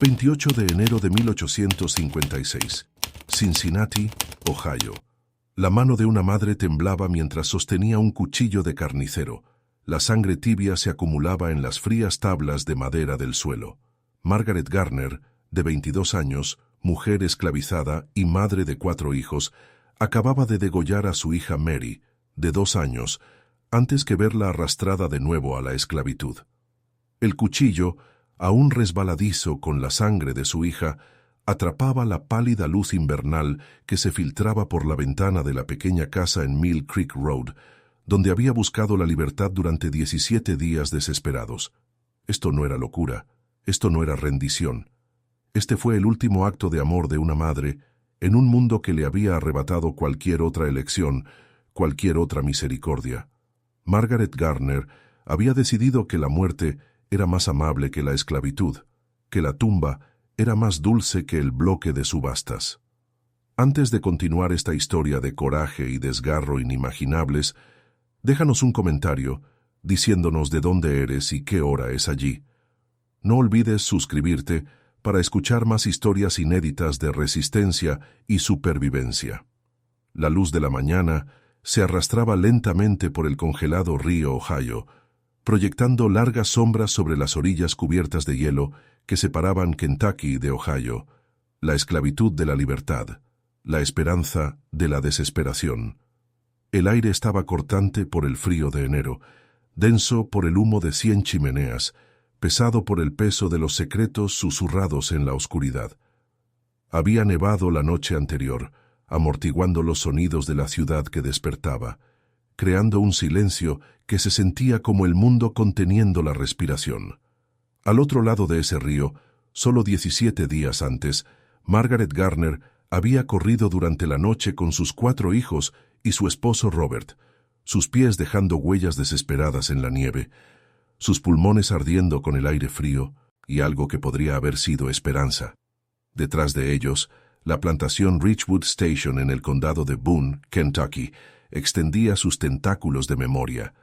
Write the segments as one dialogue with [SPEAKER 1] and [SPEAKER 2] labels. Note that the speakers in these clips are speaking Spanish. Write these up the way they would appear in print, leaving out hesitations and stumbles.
[SPEAKER 1] 28 de enero de 1856. Cincinnati, Ohio. La mano de una madre temblaba mientras sostenía un cuchillo de carnicero. La sangre tibia se acumulaba en las frías tablas de madera del suelo. Margaret Garner, de 22 años, mujer esclavizada y madre de 4 hijos, acababa de degollar a su hija Mary, de 2 años, antes que verla arrastrada de nuevo a la esclavitud. El cuchillo, aún resbaladizo con la sangre de su hija, atrapaba la pálida luz invernal que se filtraba por la ventana de la pequeña casa en Mill Creek Road, donde había buscado la libertad durante 17 días desesperados. Esto no era locura, esto no era rendición. Este fue el último acto de amor de una madre en un mundo que le había arrebatado cualquier otra elección, cualquier otra misericordia. Margaret Garner había decidido que la muerte era más amable que la esclavitud, que la tumba era más dulce que el bloque de subastas. Antes de continuar esta historia de coraje y desgarro inimaginables, déjanos un comentario diciéndonos de dónde eres y qué hora es allí. No olvides suscribirte para escuchar más historias inéditas de resistencia y supervivencia. La luz de la mañana se arrastraba lentamente por el congelado río Ohio, proyectando largas sombras sobre las orillas cubiertas de hielo que separaban Kentucky de Ohio, la esclavitud de la libertad, la esperanza de la desesperación. El aire estaba cortante por el frío de enero, denso por el humo de 100 chimeneas, pesado por el peso de los secretos susurrados en la oscuridad. Había nevado la noche anterior, amortiguando los sonidos de la ciudad que despertaba, creando un silencio que se sentía como el mundo conteniendo la respiración. Al otro lado de ese río, solo 17 días antes, Margaret Garner había corrido durante la noche con sus 4 hijos y su esposo Robert, sus pies dejando huellas desesperadas en la nieve, sus pulmones ardiendo con el aire frío y algo que podría haber sido esperanza. Detrás de ellos, la plantación Richwood Station en el condado de Boone, Kentucky, extendía sus tentáculos de memoria,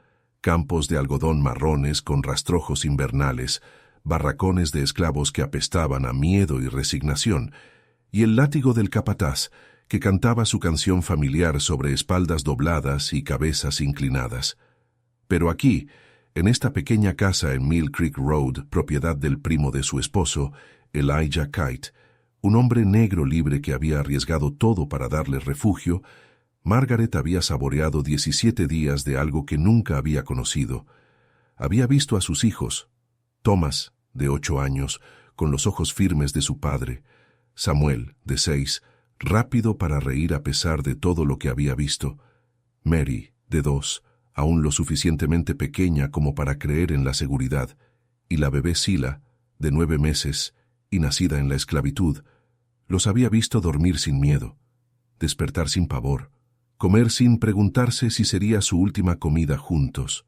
[SPEAKER 1] campos de algodón marrones con rastrojos invernales, barracones de esclavos que apestaban a miedo y resignación, y el látigo del capataz, que cantaba su canción familiar sobre espaldas dobladas y cabezas inclinadas. Pero aquí, en esta pequeña casa en Mill Creek Road, propiedad del primo de su esposo, Elijah Kite, un hombre negro libre que había arriesgado todo para darle refugio, Margaret había saboreado 17 días de algo que nunca había conocido. Había visto a sus hijos, Thomas, de 8 años, con los ojos firmes de su padre, Samuel, de 6, rápido para reír a pesar de todo lo que había visto, Mary, de 2, aún lo suficientemente pequeña como para creer en la seguridad, y la bebé Sila, de 9 meses, y nacida en la esclavitud. Los había visto dormir sin miedo, despertar sin pavor, comer sin preguntarse si sería su última comida juntos.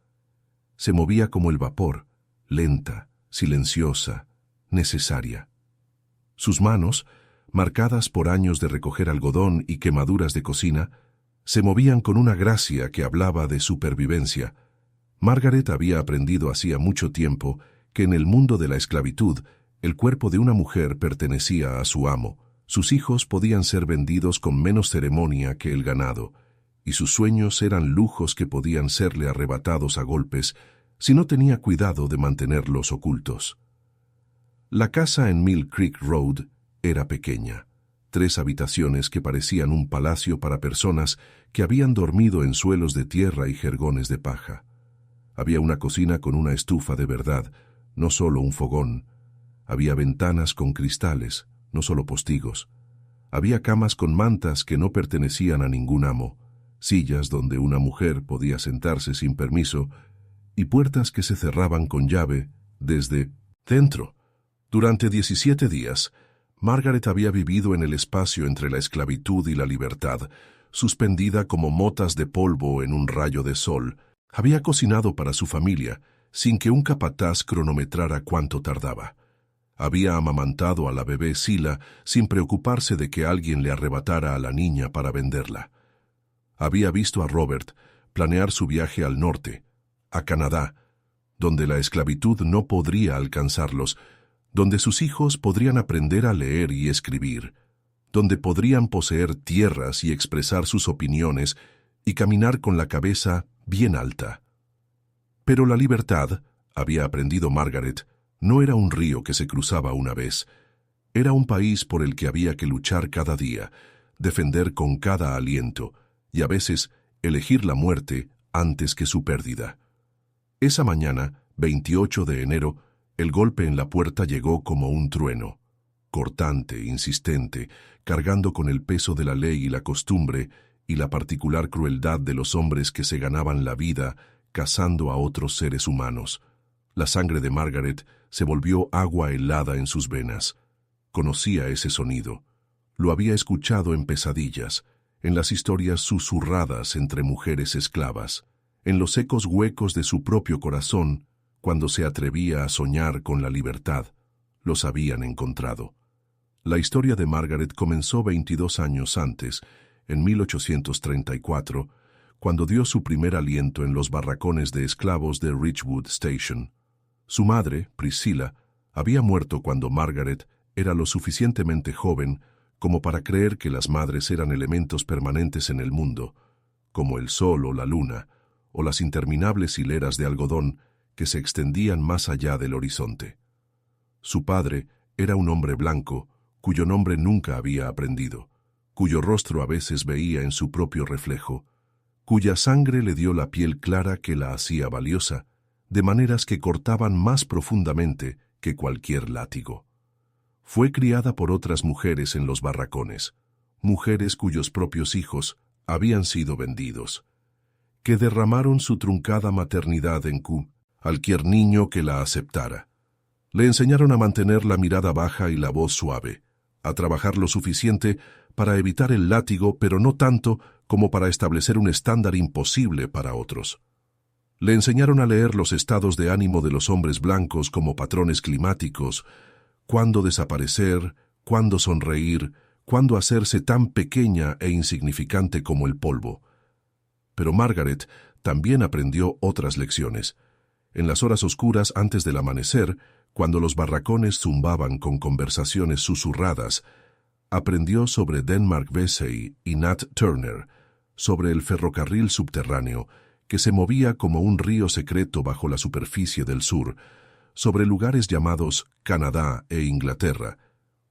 [SPEAKER 1] Se movía como el vapor, lenta, silenciosa, necesaria. Sus manos, marcadas por años de recoger algodón y quemaduras de cocina, se movían con una gracia que hablaba de supervivencia. Margaret había aprendido hacía mucho tiempo que en el mundo de la esclavitud el cuerpo de una mujer pertenecía a su amo. Sus hijos podían ser vendidos con menos ceremonia que el ganado, y sus sueños eran lujos que podían serle arrebatados a golpes si no tenía cuidado de mantenerlos ocultos. La casa en Mill Creek Road era pequeña, 3 habitaciones que parecían un palacio para personas que habían dormido en suelos de tierra y jergones de paja. Había una cocina con una estufa de verdad, no solo un fogón. Había ventanas con cristales, no solo postigos. Había camas con mantas que no pertenecían a ningún amo, sillas donde una mujer podía sentarse sin permiso y puertas que se cerraban con llave desde dentro. Durante 17 días, Margaret había vivido en el espacio entre la esclavitud y la libertad, suspendida como motas de polvo en un rayo de sol. Había cocinado para su familia, sin que un capataz cronometrara cuánto tardaba. Había amamantado a la bebé Sila sin preocuparse de que alguien le arrebatara a la niña para venderla. Había visto a Robert planear su viaje al norte, a Canadá, donde la esclavitud no podría alcanzarlos, donde sus hijos podrían aprender a leer y escribir, donde podrían poseer tierras y expresar sus opiniones y caminar con la cabeza bien alta. Pero la libertad, había aprendido Margaret, no era un río que se cruzaba una vez. Era un país por el que había que luchar cada día, defender con cada aliento y a veces elegir la muerte antes que su pérdida. Esa mañana, 28 de enero, el golpe en la puerta llegó como un trueno, cortante, insistente, cargando con el peso de la ley y la costumbre y la particular crueldad de los hombres que se ganaban la vida cazando a otros seres humanos. La sangre de Margaret se volvió agua helada en sus venas. Conocía ese sonido. Lo había escuchado en pesadillas, en las historias susurradas entre mujeres esclavas, en los ecos huecos de su propio corazón, cuando se atrevía a soñar con la libertad. Los habían encontrado. La historia de Margaret comenzó 22 años antes, en 1834, cuando dio su primer aliento en los barracones de esclavos de Ridgewood Station. Su madre, Priscilla, había muerto cuando Margaret era lo suficientemente joven como para creer que las madres eran elementos permanentes en el mundo, como el sol o la luna, o las interminables hileras de algodón que se extendían más allá del horizonte. Su padre era un hombre blanco, cuyo nombre nunca había aprendido, cuyo rostro a veces veía en su propio reflejo, cuya sangre le dio la piel clara que la hacía valiosa, de maneras que cortaban más profundamente que cualquier látigo. Fue criada por otras mujeres en los barracones, mujeres cuyos propios hijos habían sido vendidos, que derramaron su truncada maternidad en cualquier niño que la aceptara. Le enseñaron a mantener la mirada baja y la voz suave, a trabajar lo suficiente para evitar el látigo, pero no tanto como para establecer un estándar imposible para otros. Le enseñaron a leer los estados de ánimo de los hombres blancos como patrones climáticos, cuándo desaparecer, cuándo sonreír, cuándo hacerse tan pequeña e insignificante como el polvo. Pero Margaret también aprendió otras lecciones. En las horas oscuras antes del amanecer, cuando los barracones zumbaban con conversaciones susurradas, aprendió sobre Denmark Vesey y Nat Turner, sobre el ferrocarril subterráneo, que se movía como un río secreto bajo la superficie del sur, sobre lugares llamados Canadá e Inglaterra,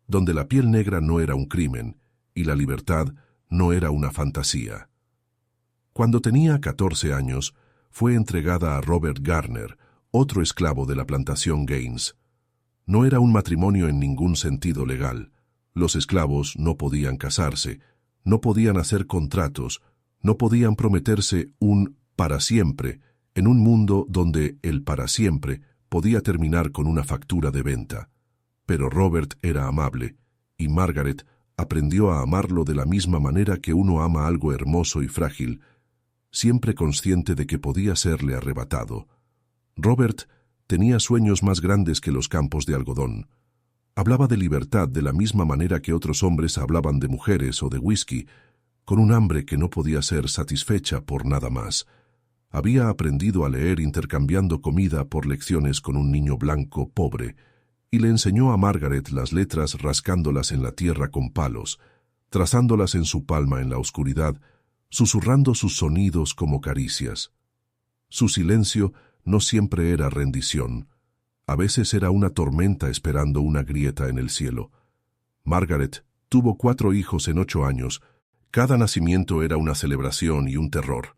[SPEAKER 1] donde la piel negra no era un crimen y la libertad no era una fantasía. Cuando tenía 14 años, fue entregada a Robert Garner, otro esclavo de la plantación Gaines. No era un matrimonio en ningún sentido legal. Los esclavos no podían casarse, no podían hacer contratos, no podían prometerse un para siempre en un mundo donde el para siempre podía terminar con una factura de venta. Pero Robert era amable, y Margaret aprendió a amarlo de la misma manera que uno ama algo hermoso y frágil, siempre consciente de que podía serle arrebatado. Robert tenía sueños más grandes que los campos de algodón. Hablaba de libertad de la misma manera que otros hombres hablaban de mujeres o de whisky, con un hambre que no podía ser satisfecha por nada más. Había aprendido a leer intercambiando comida por lecciones con un niño blanco pobre, y le enseñó a Margaret las letras rascándolas en la tierra con palos, trazándolas en su palma en la oscuridad, susurrando sus sonidos como caricias. Su silencio no siempre era rendición. A veces era una tormenta esperando una grieta en el cielo. Margaret tuvo 4 hijos en 8 años. Cada nacimiento era una celebración y un terror.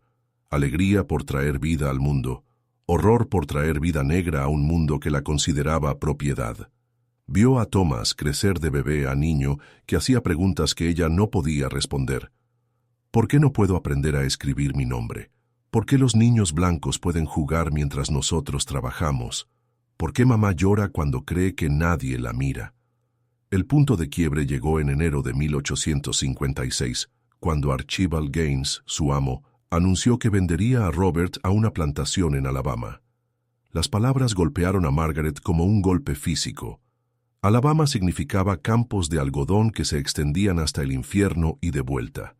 [SPEAKER 1] Alegría por traer vida al mundo, horror por traer vida negra a un mundo que la consideraba propiedad. Vio a Thomas crecer de bebé a niño que hacía preguntas que ella no podía responder. ¿Por qué no puedo aprender a escribir mi nombre? ¿Por qué los niños blancos pueden jugar mientras nosotros trabajamos? ¿Por qué mamá llora cuando cree que nadie la mira? El punto de quiebre llegó en enero de 1856, cuando Archibald Gaines, su amo, anunció que vendería a Robert a una plantación en Alabama. Las palabras golpearon a Margaret como un golpe físico. Alabama significaba campos de algodón que se extendían hasta el infierno y de vuelta.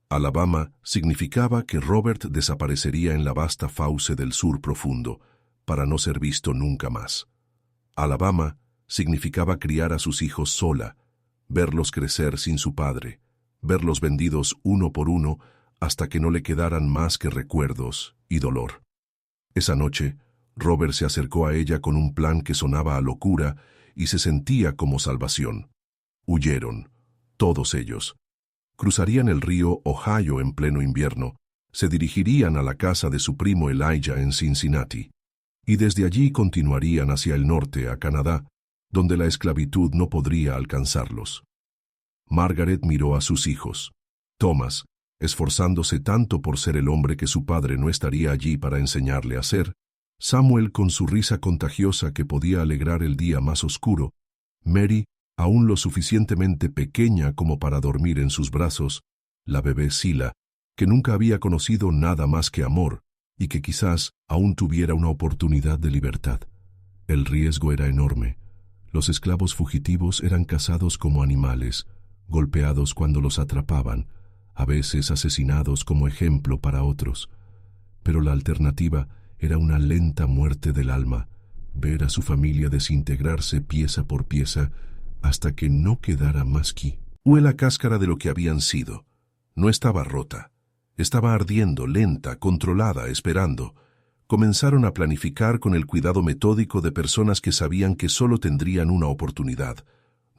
[SPEAKER 1] Alabama significaba que Robert desaparecería en la vasta fauce del sur profundo, para no ser visto nunca más. Alabama Significaba criar a sus hijos sola, verlos crecer sin su padre, verlos vendidos uno por uno hasta que no le quedaran más que recuerdos y dolor. Esa noche, Robert se acercó a ella con un plan que sonaba a locura y se sentía como salvación. Huyeron, todos ellos. Cruzarían el río Ohio en pleno invierno, se dirigirían a la casa de su primo Elijah en Cincinnati, y desde allí continuarían hacia el norte, a Canadá, donde la esclavitud no podría alcanzarlos. Margaret miró a sus hijos. Thomas, esforzándose tanto por ser el hombre que su padre no estaría allí para enseñarle a ser, Samuel con su risa contagiosa que podía alegrar el día más oscuro, Mary, aún lo suficientemente pequeña como para dormir en sus brazos, la bebé Sila, que nunca había conocido nada más que amor y que quizás aún tuviera una oportunidad de libertad. El riesgo era enorme. Los esclavos fugitivos eran cazados como animales, golpeados cuando los atrapaban, a veces asesinados como ejemplo para otros. Pero la alternativa era una lenta muerte del alma, ver a su familia desintegrarse pieza por pieza hasta que no quedara más que la cáscara de lo que habían sido. No estaba rota, estaba ardiendo, lenta, controlada, esperando. Comenzaron a planificar con el cuidado metódico de personas que sabían que solo tendrían una oportunidad.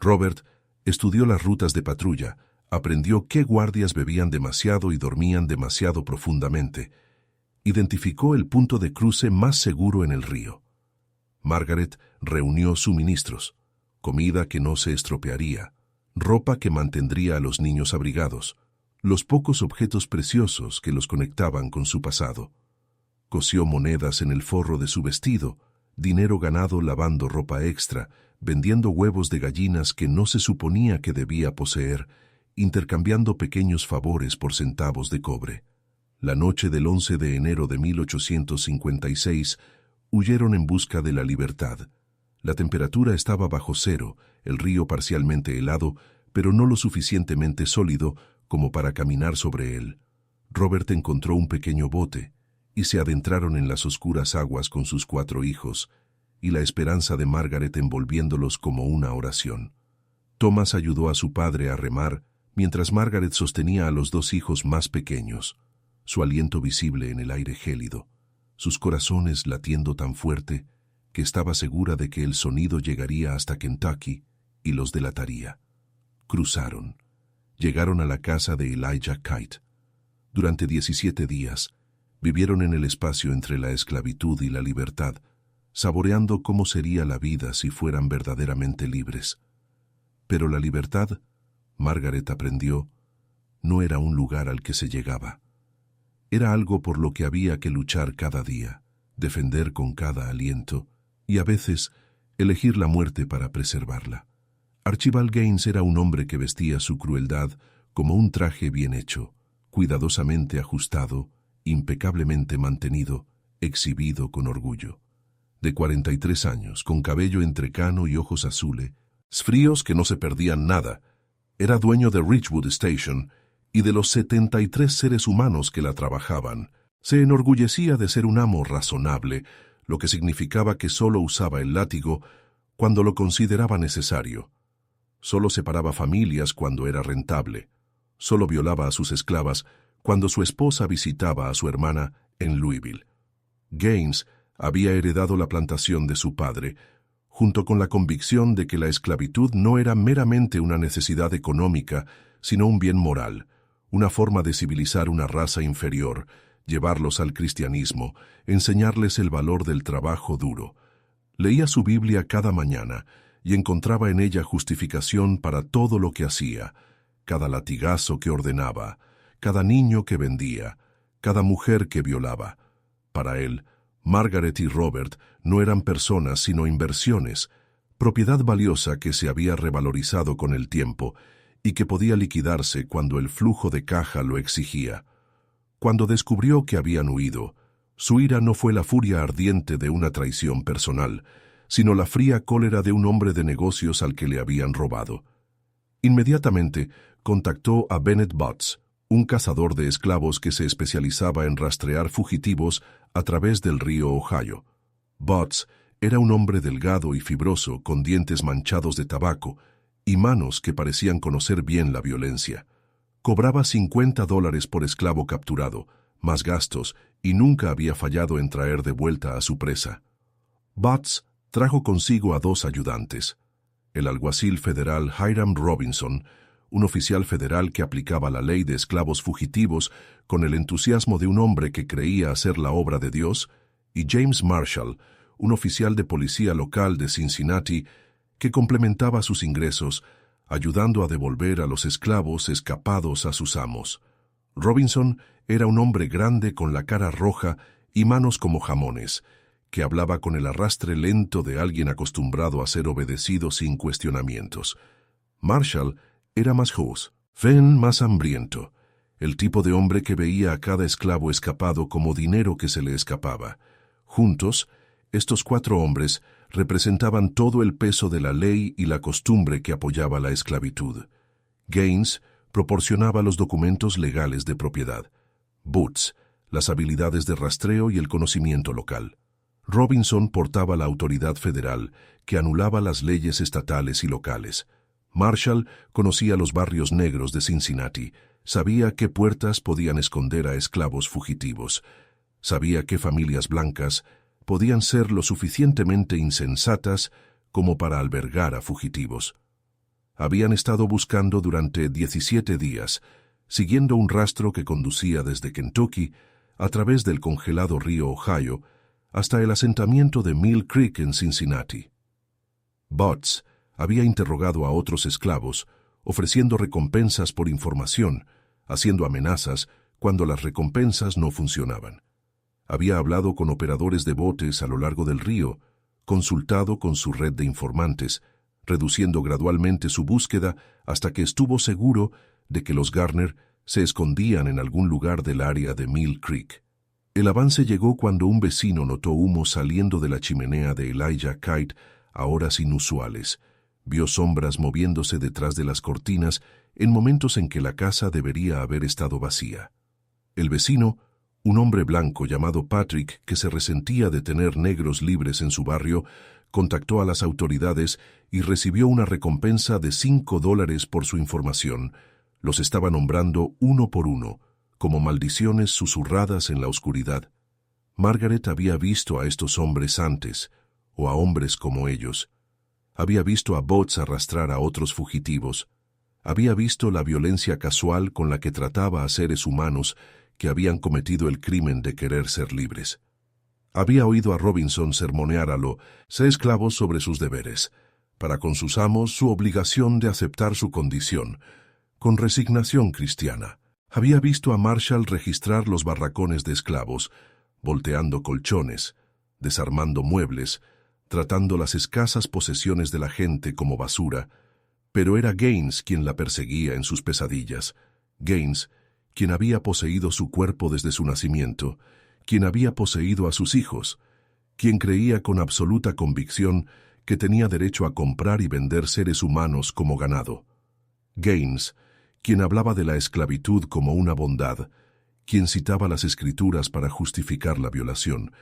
[SPEAKER 1] Robert estudió las rutas de patrulla, aprendió qué guardias bebían demasiado y dormían demasiado profundamente. Identificó el punto de cruce más seguro en el río. Margaret reunió suministros, comida que no se estropearía, ropa que mantendría a los niños abrigados, los pocos objetos preciosos que los conectaban con su pasado. Cosió monedas en el forro de su vestido, dinero ganado lavando ropa extra, vendiendo huevos de gallinas que no se suponía que debía poseer, intercambiando pequeños favores por centavos de cobre. La noche del 11 de enero de 1856, huyeron en busca de la libertad. La temperatura estaba bajo cero, el río parcialmente helado, pero no lo suficientemente sólido como para caminar sobre él. Robert encontró un pequeño bote, y se adentraron en las oscuras aguas con sus 4 hijos, y la esperanza de Margaret envolviéndolos como una oración. Thomas ayudó a su padre a remar, mientras Margaret sostenía a los 2 hijos más pequeños, su aliento visible en el aire gélido, sus corazones latiendo tan fuerte que estaba segura de que el sonido llegaría hasta Kentucky y los delataría. Cruzaron. Llegaron a la casa de Elijah Kite. Durante 17 días, vivieron en el espacio entre la esclavitud y la libertad, saboreando cómo sería la vida si fueran verdaderamente libres. Pero la libertad, Margaret aprendió, no era un lugar al que se llegaba. Era algo por lo que había que luchar cada día, defender con cada aliento, y a veces elegir la muerte para preservarla. Archibald Gaines era un hombre que vestía su crueldad como un traje bien hecho, cuidadosamente ajustado, impecablemente mantenido, exhibido con orgullo. De 43 años, con cabello entrecano y ojos azules, fríos que no se perdían nada, era dueño de Ridgewood Station y de los 73 seres humanos que la trabajaban. Se enorgullecía de ser un amo razonable, lo que significaba que solo usaba el látigo cuando lo consideraba necesario. Solo separaba familias cuando era rentable. Solo violaba a sus esclavas cuando su esposa visitaba a su hermana en Louisville. Gaines había heredado la plantación de su padre, junto con la convicción de que la esclavitud no era meramente una necesidad económica, sino un bien moral, una forma de civilizar una raza inferior, llevarlos al cristianismo, enseñarles el valor del trabajo duro. Leía su Biblia cada mañana y encontraba en ella justificación para todo lo que hacía, cada latigazo que ordenaba, cada niño que vendía, cada mujer que violaba. Para él, Margaret y Robert no eran personas sino inversiones, propiedad valiosa que se había revalorizado con el tiempo y que podía liquidarse cuando el flujo de caja lo exigía. Cuando descubrió que habían huido, su ira no fue la furia ardiente de una traición personal, sino la fría cólera de un hombre de negocios al que le habían robado. Inmediatamente contactó a Bennett Butts, un cazador de esclavos que se especializaba en rastrear fugitivos a través del río Ohio. Butts Era un hombre delgado y fibroso, con dientes manchados de tabaco y manos que parecían conocer bien la violencia. Cobraba $50 por esclavo capturado, más gastos, y nunca había fallado en traer de vuelta a su presa. Butts trajo consigo a 2 ayudantes. El alguacil federal Hiram Robinson, un oficial federal que aplicaba la ley de esclavos fugitivos con el entusiasmo de un hombre que creía hacer la obra de Dios, y James Marshall, un oficial de policía local de Cincinnati que complementaba sus ingresos, ayudando a devolver a los esclavos escapados a sus amos. Robinson era un hombre grande con la cara roja y manos como jamones, que hablaba con el arrastre lento de alguien acostumbrado a ser obedecido sin cuestionamientos. Marshall era más joven, más hambriento, el tipo de hombre que veía a cada esclavo escapado como dinero que se le escapaba. Juntos, estos 4 hombres representaban todo el peso de la ley y la costumbre que apoyaba la esclavitud. Gaines proporcionaba los documentos legales de propiedad. Butts, las habilidades de rastreo y el conocimiento local. Robinson portaba la autoridad federal, que anulaba las leyes estatales y locales. Marshall conocía los barrios negros de Cincinnati, sabía qué puertas podían esconder a esclavos fugitivos, sabía qué familias blancas podían ser lo suficientemente insensatas como para albergar a fugitivos. Habían estado buscando durante 17 días, siguiendo un rastro que conducía desde Kentucky a través del congelado río Ohio hasta el asentamiento de Mill Creek en Cincinnati. Butts había interrogado a otros esclavos, ofreciendo recompensas por información, haciendo amenazas cuando las recompensas no funcionaban. Había hablado con operadores de botes a lo largo del río, consultado con su red de informantes, reduciendo gradualmente su búsqueda hasta que estuvo seguro de que los Garner se escondían en algún lugar del área de Mill Creek. El avance llegó cuando un vecino notó humo saliendo de la chimenea de Elijah Kite a horas inusuales. Vio sombras moviéndose detrás de las cortinas en momentos en que la casa debería haber estado vacía. El vecino, un hombre blanco llamado Patrick, que se resentía de tener negros libres en su barrio, contactó a las autoridades y recibió una recompensa de $5 por su información. Los estaba nombrando uno por uno, como maldiciones susurradas en la oscuridad. Margaret había visto a estos hombres antes, o a hombres como ellos. Había visto a Butts arrastrar a otros fugitivos. Había visto la violencia casual con la que trataba a seres humanos que habían cometido el crimen de querer ser libres. Había oído a Robinson sermonear a los esclavos sobre sus deberes, para con sus amos su obligación de aceptar su condición, con resignación cristiana. Había visto a Marshall registrar los barracones de esclavos, volteando colchones, desarmando muebles, tratando las escasas posesiones de la gente como basura, pero era Gaines quien la perseguía en sus pesadillas. Gaines, quien había poseído su cuerpo desde su nacimiento, quien había poseído a sus hijos, quien creía con absoluta convicción que tenía derecho a comprar y vender seres humanos como ganado. Gaines, quien hablaba de la esclavitud como una bondad, quien citaba las Escrituras para justificar la violación,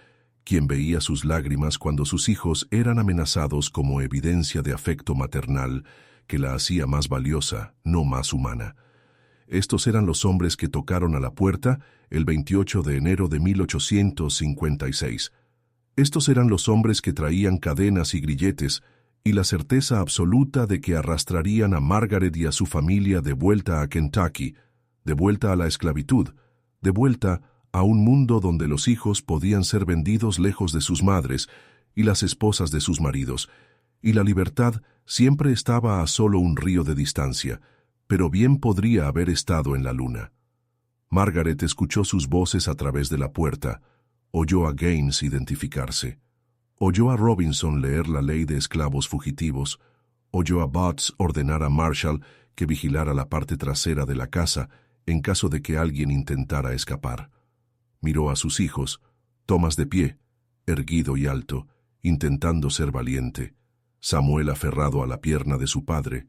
[SPEAKER 1] quien veía sus lágrimas cuando sus hijos eran amenazados como evidencia de afecto maternal que la hacía más valiosa, no más humana. Estos eran los hombres que tocaron a la puerta el 28 de enero de 1856. Estos eran los hombres que traían cadenas y grilletes y la certeza absoluta de que arrastrarían a Margaret y a su familia de vuelta a Kentucky, de vuelta a la esclavitud, de vuelta a un mundo donde los hijos podían ser vendidos lejos de sus madres y las esposas de sus maridos, y la libertad siempre estaba a solo un río de distancia, pero bien podría haber estado en la luna. Margaret escuchó sus voces a través de la puerta, oyó a Gaines identificarse, oyó a Robinson leer la ley de esclavos fugitivos, oyó a Butts ordenar a Marshall que vigilara la parte trasera de la casa en caso de que alguien intentara escapar. Miró a sus hijos, Thomas de pie, erguido y alto, intentando ser valiente, Samuel aferrado a la pierna de su padre,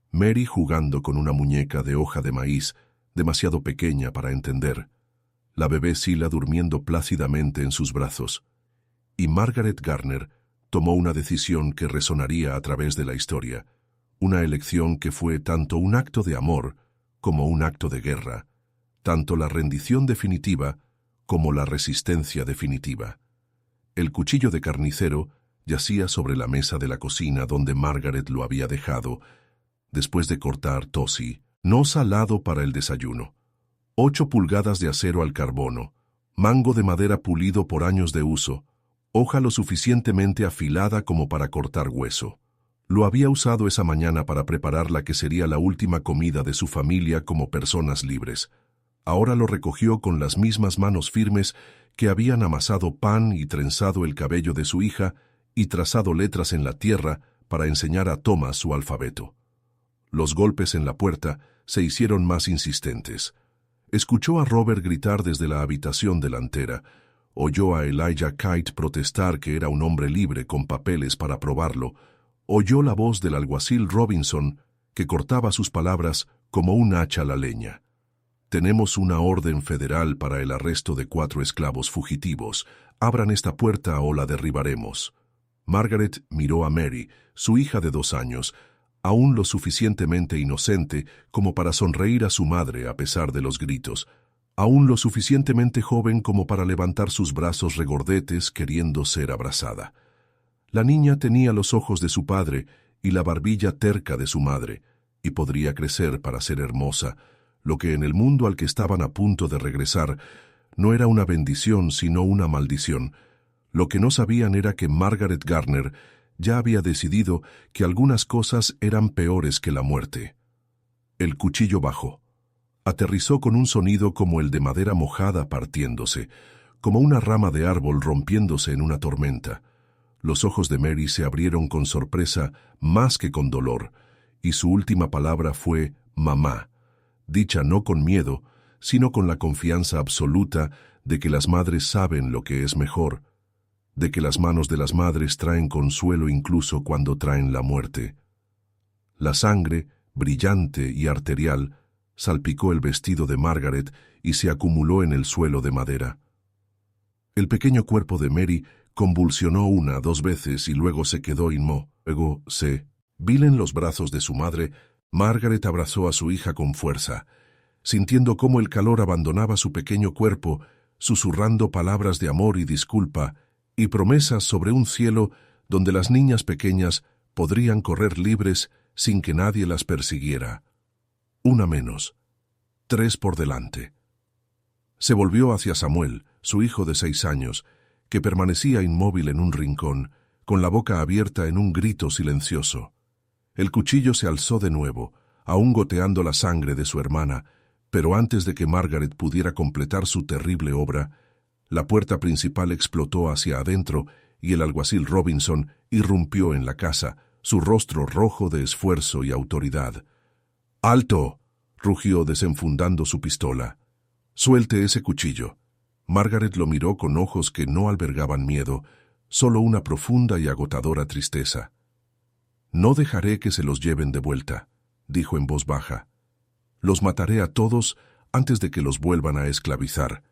[SPEAKER 1] Mary jugando con una muñeca de hoja de maíz, demasiado pequeña para entender, la bebé Sila durmiendo plácidamente en sus brazos, y Margaret Garner Tomó una decisión que resonaría a través de la historia, una elección que fue tanto un acto de amor como un acto de guerra, tanto la rendición definitiva como la resistencia definitiva. El cuchillo de carnicero yacía sobre la mesa de la cocina donde Margaret lo había dejado, después de cortar tosi, no salado para el desayuno, 8 pulgadas de acero al carbono, mango de madera pulido por años de uso, hoja lo suficientemente afilada como para cortar hueso. Lo había usado esa mañana para preparar la que sería la última comida de su familia como personas libres. Ahora lo recogió con las mismas manos firmes que habían amasado pan y trenzado el cabello de su hija y trazado letras en la tierra para enseñar a Thomas su alfabeto. Los golpes en la puerta se hicieron más insistentes. Escuchó a Robert gritar desde la habitación delantera. Oyó a Elijah Kite protestar que era un hombre libre con papeles para probarlo. Oyó la voz del alguacil Robinson, que cortaba sus palabras como un hacha a la leña. «Tenemos una orden federal para el arresto de 4 esclavos fugitivos. Abran esta puerta o la derribaremos». Margaret miró a Mary, su hija de 2 años, aún lo suficientemente inocente como para sonreír a su madre a pesar de los gritos, aún lo suficientemente joven como para levantar sus brazos regordetes queriendo ser abrazada. La niña tenía los ojos de su padre y la barbilla terca de su madre, y podría crecer para ser hermosa, lo que en el mundo al que estaban a punto de regresar no era una bendición sino una maldición. Lo que no sabían era que Margaret Garner ya había decidido que algunas cosas eran peores que la muerte. El cuchillo bajó. Aterrizó con un sonido como el de madera mojada partiéndose, como una rama de árbol rompiéndose en una tormenta. Los ojos de Mary se abrieron con sorpresa más que con dolor, y su última palabra fue «mamá», dicha no con miedo, sino con la confianza absoluta de que las madres saben lo que es mejor, de que las manos de las madres traen consuelo incluso cuando traen la muerte. La sangre, brillante y arterial, salpicó el vestido de Margaret y se acumuló en el suelo de madera. El pequeño cuerpo de Mary convulsionó 1 o 2 veces y luego se quedó inmóvil. Luego vil en los brazos de su madre, Margaret abrazó a su hija con fuerza, sintiendo cómo el calor abandonaba su pequeño cuerpo, susurrando palabras de amor y disculpa, y promesas sobre un cielo donde las niñas pequeñas podrían correr libres sin que nadie las persiguiera. 1 menos, 3 por delante. Se volvió hacia Samuel, su hijo de 6 años, que permanecía inmóvil en un rincón, con la boca abierta en un grito silencioso. El cuchillo se alzó de nuevo, aún goteando la sangre de su hermana, pero antes de que Margaret pudiera completar su terrible obra, la puerta principal explotó hacia adentro y el alguacil Robinson irrumpió en la casa, su rostro rojo de esfuerzo y autoridad. «¡Alto!», rugió desenfundando su pistola. «Suelte ese cuchillo». Margaret lo miró con ojos que no albergaban miedo, solo una profunda y agotadora tristeza. «No dejaré que se los lleven de vuelta», dijo en voz baja. «Los mataré a todos antes de que los vuelvan a esclavizar».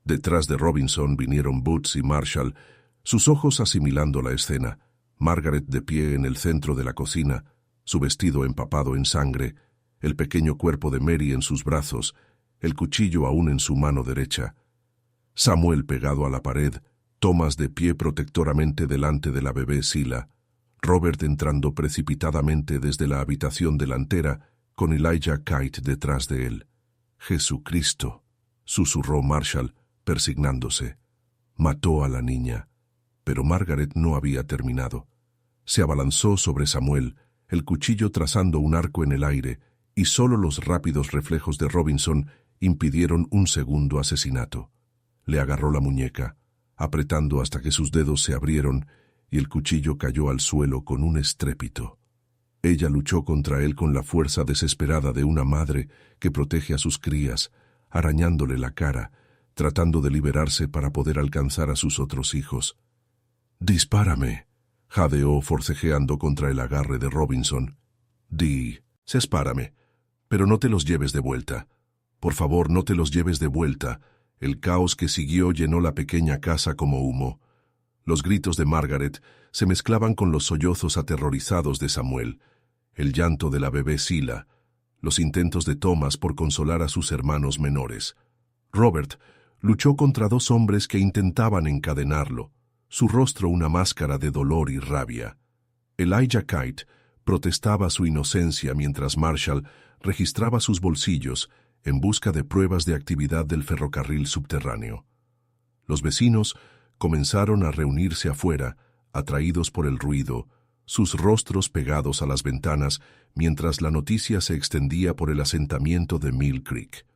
[SPEAKER 1] Detrás de Robinson vinieron Boots y Marshall, sus ojos asimilando la escena. Margaret de pie en el centro de la cocina, su vestido empapado en sangre, el pequeño cuerpo de Mary en sus brazos, el cuchillo aún en su mano derecha. Samuel pegado a la pared, Thomas de pie protectoramente delante de la bebé Sila, Robert entrando precipitadamente desde la habitación delantera, con Elijah Kite detrás de él. «Jesucristo», susurró Marshall, persignándose. Mató a la niña. Pero Margaret no había terminado. Se abalanzó sobre Samuel, el cuchillo trazando un arco en el aire, y solo los rápidos reflejos de Robinson impidieron un segundo asesinato. Le agarró la muñeca, apretando hasta que sus dedos se abrieron y el cuchillo cayó al suelo con un estrépito. Ella luchó contra él con la fuerza desesperada de una madre que protege a sus crías, arañándole la cara, tratando de liberarse para poder alcanzar a sus otros hijos. «Dispárame», jadeó forcejeando contra el agarre de Robinson. «Dispárame, pero no te los lleves de vuelta. Por favor, no te los lleves de vuelta». El caos que siguió llenó la pequeña casa como humo. Los gritos de Margaret se mezclaban con los sollozos aterrorizados de Samuel, el llanto de la bebé Sila, los intentos de Thomas por consolar a sus hermanos menores. Robert luchó contra dos hombres que intentaban encadenarlo, su rostro una máscara de dolor y rabia. Elijah Kite protestaba su inocencia mientras Marshall registraba sus bolsillos en busca de pruebas de actividad del ferrocarril subterráneo. Los vecinos comenzaron a reunirse afuera, atraídos por el ruido, sus rostros pegados a las ventanas mientras la noticia se extendía por el asentamiento de Mill Creek.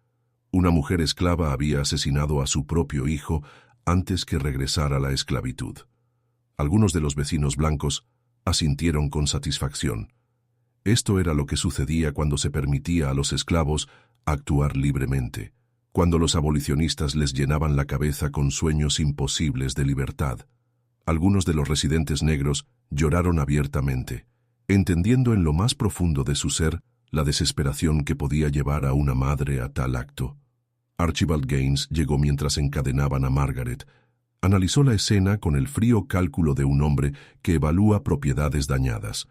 [SPEAKER 1] Una mujer esclava había asesinado a su propio hijo antes que regresara a la esclavitud. Algunos de los vecinos blancos asintieron con satisfacción. Esto era lo que sucedía cuando se permitía a los esclavos actuar libremente, cuando los abolicionistas les llenaban la cabeza con sueños imposibles de libertad. Algunos de los residentes negros lloraron abiertamente, entendiendo en lo más profundo de su ser la desesperación que podía llevar a una madre a tal acto. Archibald Gaines llegó mientras encadenaban a Margaret. Analizó la escena con el frío cálculo de un hombre que evalúa propiedades dañadas,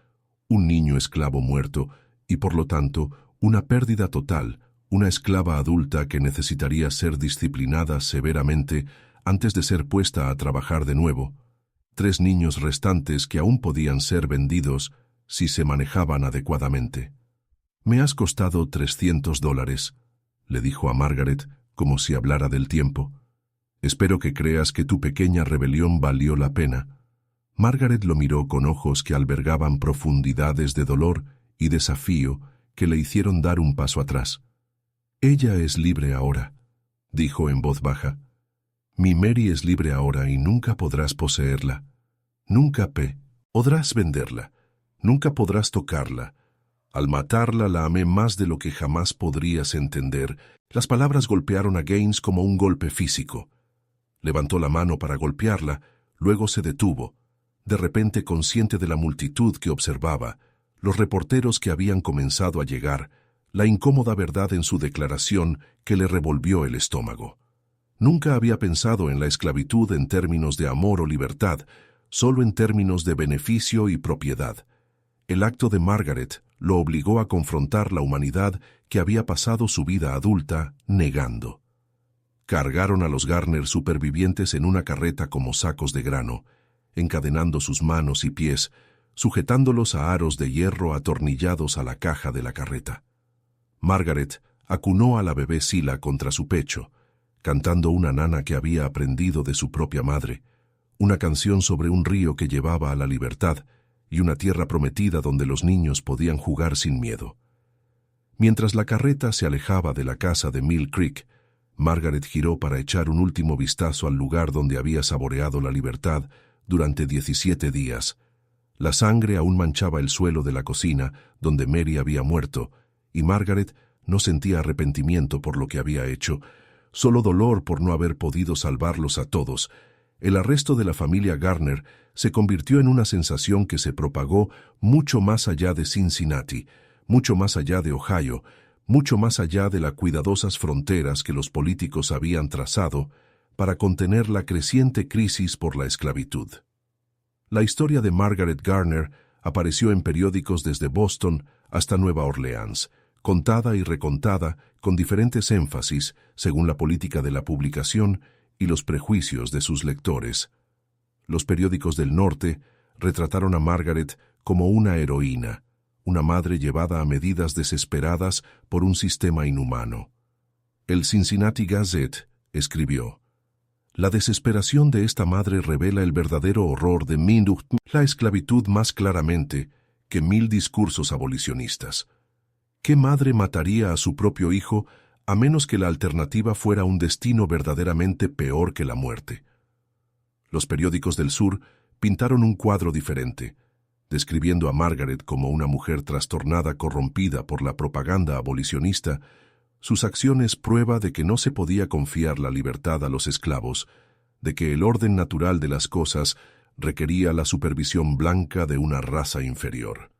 [SPEAKER 1] un niño esclavo muerto y, por lo tanto, una pérdida total, una esclava adulta que necesitaría ser disciplinada severamente antes de ser puesta a trabajar de nuevo, 3 niños restantes que aún podían ser vendidos si se manejaban adecuadamente. «Me has costado $300», le dijo a Margaret como si hablara del tiempo. «Espero que creas que tu pequeña rebelión valió la pena». Margaret lo miró con ojos que albergaban profundidades de dolor y desafío que le hicieron dar un paso atrás. «Ella es libre ahora», dijo en voz baja. «Mi Mary es libre ahora y nunca podrás poseerla. Nunca podrás venderla. Nunca podrás tocarla. Al matarla la amé más de lo que jamás podrías entender». Las palabras golpearon a Gaines como un golpe físico. Levantó la mano para golpearla, luego se detuvo, de repente consciente de la multitud que observaba, los reporteros que habían comenzado a llegar, la incómoda verdad en su declaración que le revolvió el estómago. Nunca había pensado en la esclavitud en términos de amor o libertad, solo en términos de beneficio y propiedad. El acto de Margaret lo obligó a confrontar la humanidad que había pasado su vida adulta negando. Cargaron a los Garner supervivientes en una carreta como sacos de grano, encadenando sus manos y pies, sujetándolos a aros de hierro atornillados a la caja de la carreta. Margaret acunó a la bebé Sila contra su pecho, cantando una nana que había aprendido de su propia madre, una canción sobre un río que llevaba a la libertad y una tierra prometida donde los niños podían jugar sin miedo. Mientras la carreta se alejaba de la casa de Mill Creek, Margaret giró para echar un último vistazo al lugar donde había saboreado la libertad durante 17 días. La sangre aún manchaba el suelo de la cocina donde Mary había muerto, y Margaret no sentía arrepentimiento por lo que había hecho, solo dolor por no haber podido salvarlos a todos. El arresto de la familia Garner se convirtió en una sensación que se propagó mucho más allá de Cincinnati, mucho más allá de Ohio, mucho más allá de las cuidadosas fronteras que los políticos habían trazado para contener la creciente crisis por la esclavitud. La historia de Margaret Garner apareció en periódicos desde Boston hasta Nueva Orleans, contada y recontada con diferentes énfasis según la política de la publicación y los prejuicios de sus lectores. Los periódicos del norte retrataron a Margaret como una heroína, una madre llevada a medidas desesperadas por un sistema inhumano. El Cincinnati Gazette escribió: «La desesperación de esta madre revela el verdadero horror de la esclavitud más claramente que 1000 discursos abolicionistas. ¿Qué madre mataría a su propio hijo a menos que la alternativa fuera un destino verdaderamente peor que la muerte?» Los periódicos del sur pintaron un cuadro diferente, describiendo a Margaret como una mujer trastornada, corrompida por la propaganda abolicionista, sus acciones prueba de que no se podía confiar la libertad a los esclavos, de que el orden natural de las cosas requería la supervisión blanca de una raza inferior.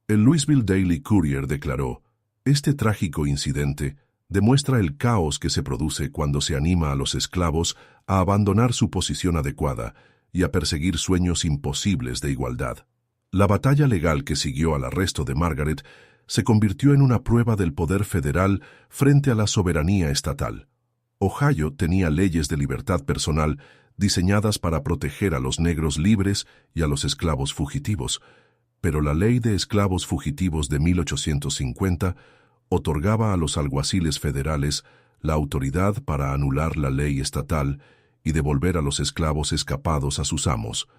[SPEAKER 1] El Louisville Daily Courier declaró: «Este trágico incidente demuestra el caos que se produce cuando se anima a los esclavos a abandonar su posición adecuada y a perseguir sueños imposibles de igualdad. La batalla legal que siguió al arresto de Margaret se convirtió en una prueba del poder federal frente a la soberanía estatal. Ohio tenía leyes de libertad personal diseñadas para proteger a los negros libres y a los esclavos fugitivos, pero la Ley de Esclavos Fugitivos de 1850 otorgaba a los alguaciles federales la autoridad para anular la ley estatal y devolver a los esclavos escapados a sus amos.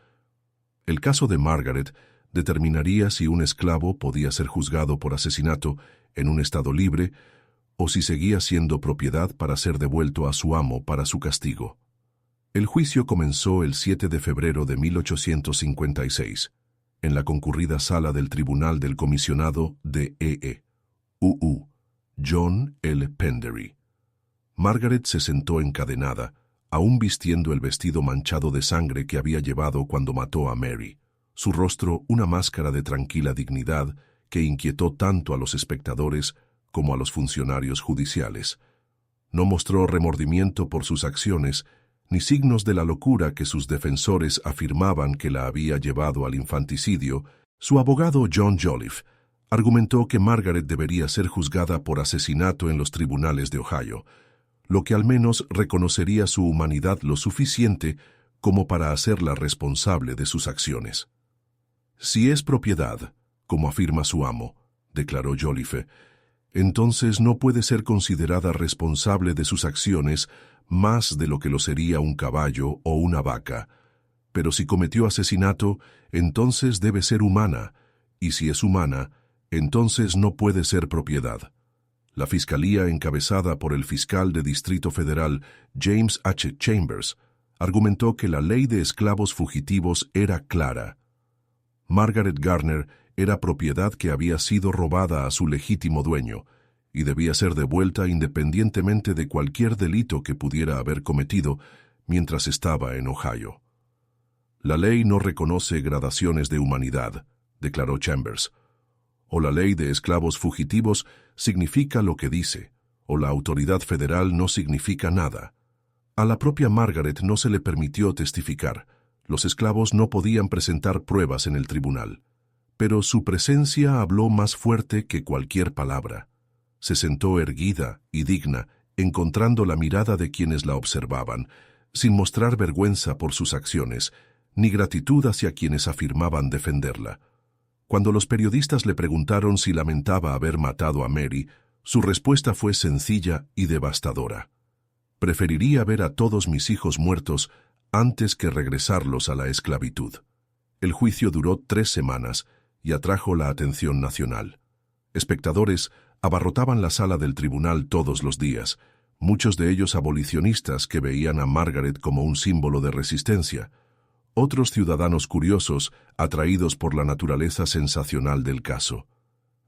[SPEAKER 1] El caso de Margaret determinaría si un esclavo podía ser juzgado por asesinato en un estado libre o si seguía siendo propiedad para ser devuelto a su amo para su castigo. El juicio comenzó el 7 de febrero de 1856, en la concurrida sala del Tribunal del Comisionado de E.E.U.U., John L. Pendery. Margaret se sentó encadenada, aún vistiendo el vestido manchado de sangre que había llevado cuando mató a Mary, su rostro una máscara de tranquila dignidad que inquietó tanto a los espectadores como a los funcionarios judiciales. No mostró remordimiento por sus acciones, ni signos de la locura que sus defensores afirmaban que la había llevado al infanticidio. Su abogado John Joliffe argumentó que Margaret debería ser juzgada por asesinato en los tribunales de Ohio, lo que al menos reconocería su humanidad lo suficiente como para hacerla responsable de sus acciones. Si es propiedad, como afirma su amo, declaró Joliffe, entonces no puede ser considerada responsable de sus acciones más de lo que lo sería un caballo o una vaca. Pero si cometió asesinato, entonces debe ser humana, y si es humana, entonces no puede ser propiedad. La fiscalía, encabezada por el fiscal de Distrito Federal, James H. Chambers, argumentó que la ley de esclavos fugitivos era clara. Margaret Garner era propiedad que había sido robada a su legítimo dueño y debía ser devuelta independientemente de cualquier delito que pudiera haber cometido mientras estaba en Ohio. La ley no reconoce gradaciones de humanidad, declaró Chambers. O la ley de esclavos fugitivos significa lo que dice, o la autoridad federal no significa nada. A la propia Margaret no se le permitió testificar. Los esclavos no podían presentar pruebas en el tribunal. Pero su presencia habló más fuerte que cualquier palabra. Se sentó erguida y digna, encontrando la mirada de quienes la observaban, sin mostrar vergüenza por sus acciones, ni gratitud hacia quienes afirmaban defenderla. Cuando los periodistas le preguntaron si lamentaba haber matado a Mary, su respuesta fue sencilla y devastadora. Preferiría ver a todos mis hijos muertos antes que regresarlos a la esclavitud. El juicio duró 3 semanas y atrajo la atención nacional. Espectadores abarrotaban la sala del tribunal todos los días, muchos de ellos abolicionistas que veían a Margaret como un símbolo de resistencia, otros ciudadanos curiosos atraídos por la naturaleza sensacional del caso.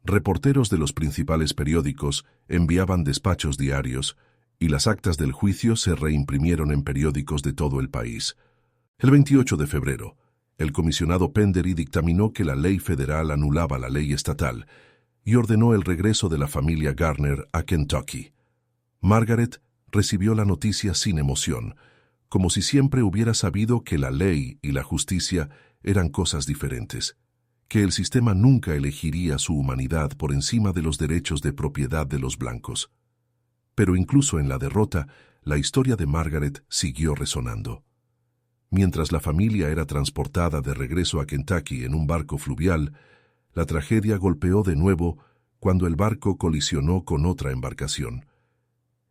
[SPEAKER 1] Reporteros de los principales periódicos enviaban despachos diarios y las actas del juicio se reimprimieron en periódicos de todo el país. El 28 de febrero, el comisionado Pendery dictaminó que la ley federal anulaba la ley estatal y ordenó el regreso de la familia Garner a Kentucky. Margaret recibió la noticia sin emoción, como si siempre hubiera sabido que la ley y la justicia eran cosas diferentes, que el sistema nunca elegiría su humanidad por encima de los derechos de propiedad de los blancos. Pero incluso en la derrota, la historia de Margaret siguió resonando. Mientras la familia era transportada de regreso a Kentucky en un barco fluvial, la tragedia golpeó de nuevo cuando el barco colisionó con otra embarcación.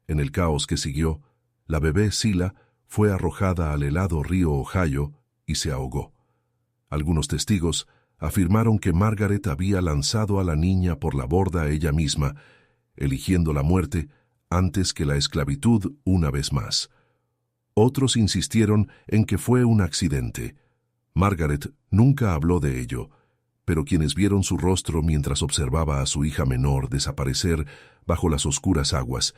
[SPEAKER 1] En el caos que siguió, la bebé Sila fue arrojada al helado río Ohio y se ahogó. Algunos testigos afirmaron que Margaret había lanzado a la niña por la borda ella misma, eligiendo la muerte antes que la esclavitud una vez más. Otros insistieron en que fue un accidente. Margaret nunca habló de ello, pero quienes vieron su rostro mientras observaba a su hija menor desaparecer bajo las oscuras aguas,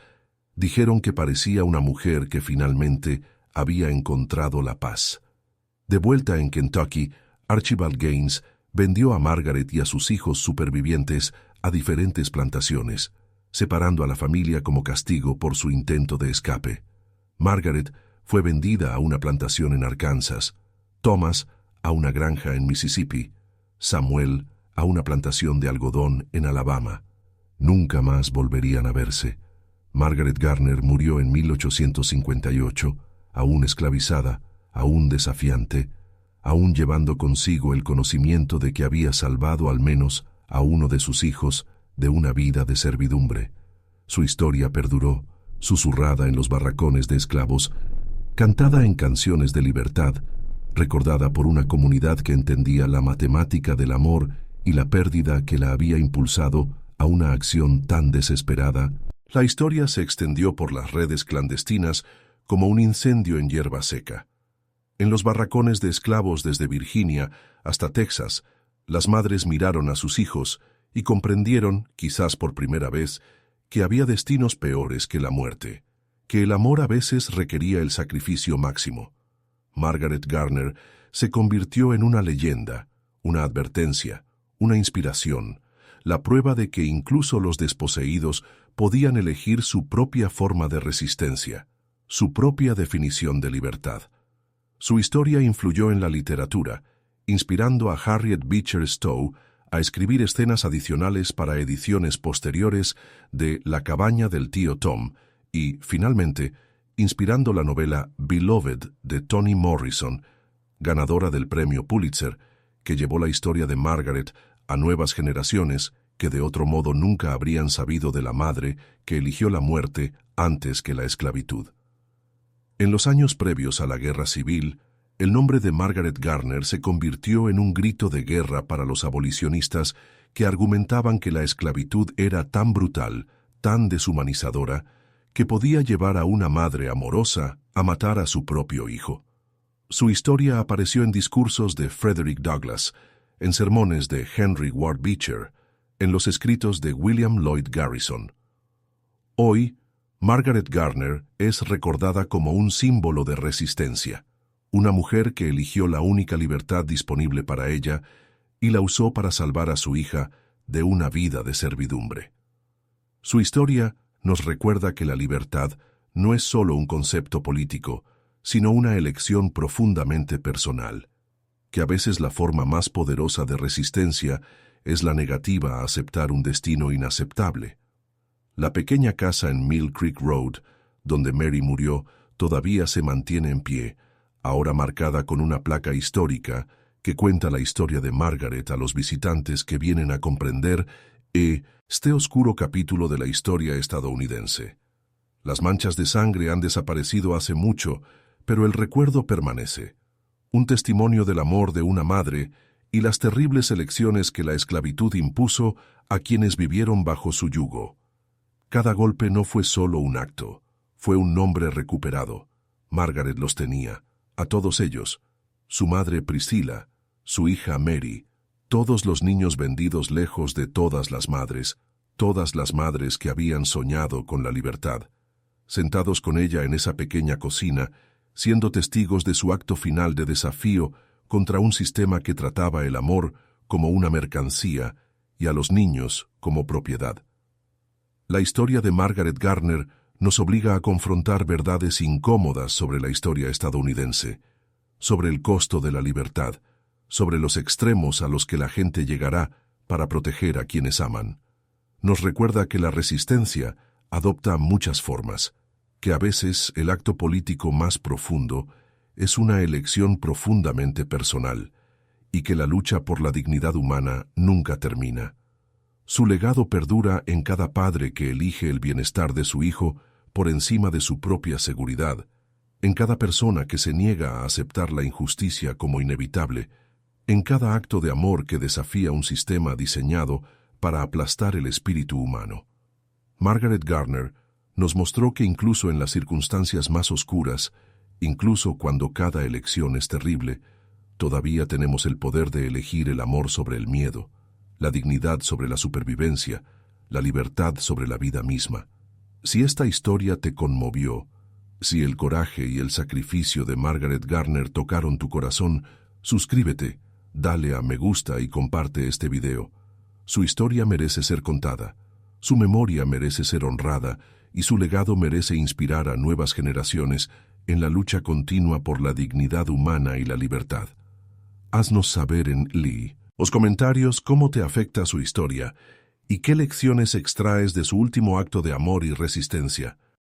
[SPEAKER 1] dijeron que parecía una mujer que finalmente había encontrado la paz. De vuelta en Kentucky, Archibald Gaines vendió a Margaret y a sus hijos supervivientes a diferentes plantaciones, separando a la familia como castigo por su intento de escape. Margaret fue vendida a una plantación en Arkansas. Thomas a una granja en Mississippi, Samuel a una plantación de algodón en Alabama. Nunca más volverían a verse. Margaret Garner murió en 1858, aún esclavizada, aún desafiante, aún llevando consigo el conocimiento de que había salvado al menos a uno de sus hijos de una vida de servidumbre. Su historia perduró, susurrada en los barracones de esclavos, cantada en canciones de libertad, recordada por una comunidad que entendía la matemática del amor y la pérdida que la había impulsado a una acción tan desesperada. La historia se extendió por las redes clandestinas como un incendio en hierba seca. En los barracones de esclavos desde Virginia hasta Texas, las madres miraron a sus hijos y comprendieron, quizás por primera vez, que había destinos peores que la muerte, que el amor a veces requería el sacrificio máximo. Margaret Garner se convirtió en una leyenda, una advertencia, una inspiración, la prueba de que incluso los desposeídos podían elegir su propia forma de resistencia, su propia definición de libertad. Su historia influyó en la literatura, inspirando a Harriet Beecher Stowe a escribir escenas adicionales para ediciones posteriores de La cabaña del tío Tom y, finalmente, inspirando la novela Beloved de Toni Morrison, ganadora del premio Pulitzer, que llevó la historia de Margaret a nuevas generaciones que de otro modo nunca habrían sabido de la madre que eligió la muerte antes que la esclavitud. En los años previos a la Guerra Civil, el nombre de Margaret Garner se convirtió en un grito de guerra para los abolicionistas que argumentaban que la esclavitud era tan brutal, tan deshumanizadora, que podía llevar a una madre amorosa a matar a su propio hijo. Su historia apareció en discursos de Frederick Douglass, en sermones de Henry Ward Beecher, en los escritos de William Lloyd Garrison. Hoy, Margaret Garner es recordada como un símbolo de resistencia, una mujer que eligió la única libertad disponible para ella y la usó para salvar a su hija de una vida de servidumbre. Su historia nos recuerda que la libertad no es solo un concepto político, sino una elección profundamente personal, que a veces la forma más poderosa de resistencia es la negativa a aceptar un destino inaceptable. La pequeña casa en Mill Creek Road, donde Mary murió, todavía se mantiene en pie, ahora marcada con una placa histórica que cuenta la historia de Margaret a los visitantes que vienen a comprender este oscuro capítulo de la historia estadounidense. Las manchas de sangre han desaparecido hace mucho, pero el recuerdo permanece. Un testimonio del amor de una madre y las terribles elecciones que la esclavitud impuso a quienes vivieron bajo su yugo. Cada golpe no fue solo un acto, fue un nombre recuperado. Margaret los tenía, a todos ellos, su madre Priscilla, su hija Mary, todos los niños vendidos lejos de todas las madres que habían soñado con la libertad, sentados con ella en esa pequeña cocina, siendo testigos de su acto final de desafío contra un sistema que trataba el amor como una mercancía y a los niños como propiedad. La historia de Margaret Garner nos obliga a confrontar verdades incómodas sobre la historia estadounidense, sobre el costo de la libertad, sobre los extremos a los que la gente llegará para proteger a quienes aman. Nos recuerda que la resistencia adopta muchas formas, que a veces el acto político más profundo es una elección profundamente personal, y que la lucha por la dignidad humana nunca termina. Su legado perdura en cada padre que elige el bienestar de su hijo por encima de su propia seguridad, en cada persona que se niega a aceptar la injusticia como inevitable, en cada acto de amor que desafía un sistema diseñado para aplastar el espíritu humano. Margaret Garner nos mostró que incluso en las circunstancias más oscuras, incluso cuando cada elección es terrible, todavía tenemos el poder de elegir el amor sobre el miedo, la dignidad sobre la supervivencia, la libertad sobre la vida misma. Si esta historia te conmovió, si el coraje y el sacrificio de Margaret Garner tocaron tu corazón, suscríbete, dale a me gusta y comparte este video. Su historia merece ser contada, su memoria merece ser honrada y su legado merece inspirar a nuevas generaciones en la lucha continua por la dignidad humana y la libertad. Haznos saber en los comentarios cómo te afecta su historia y qué lecciones extraes de su último acto de amor y resistencia.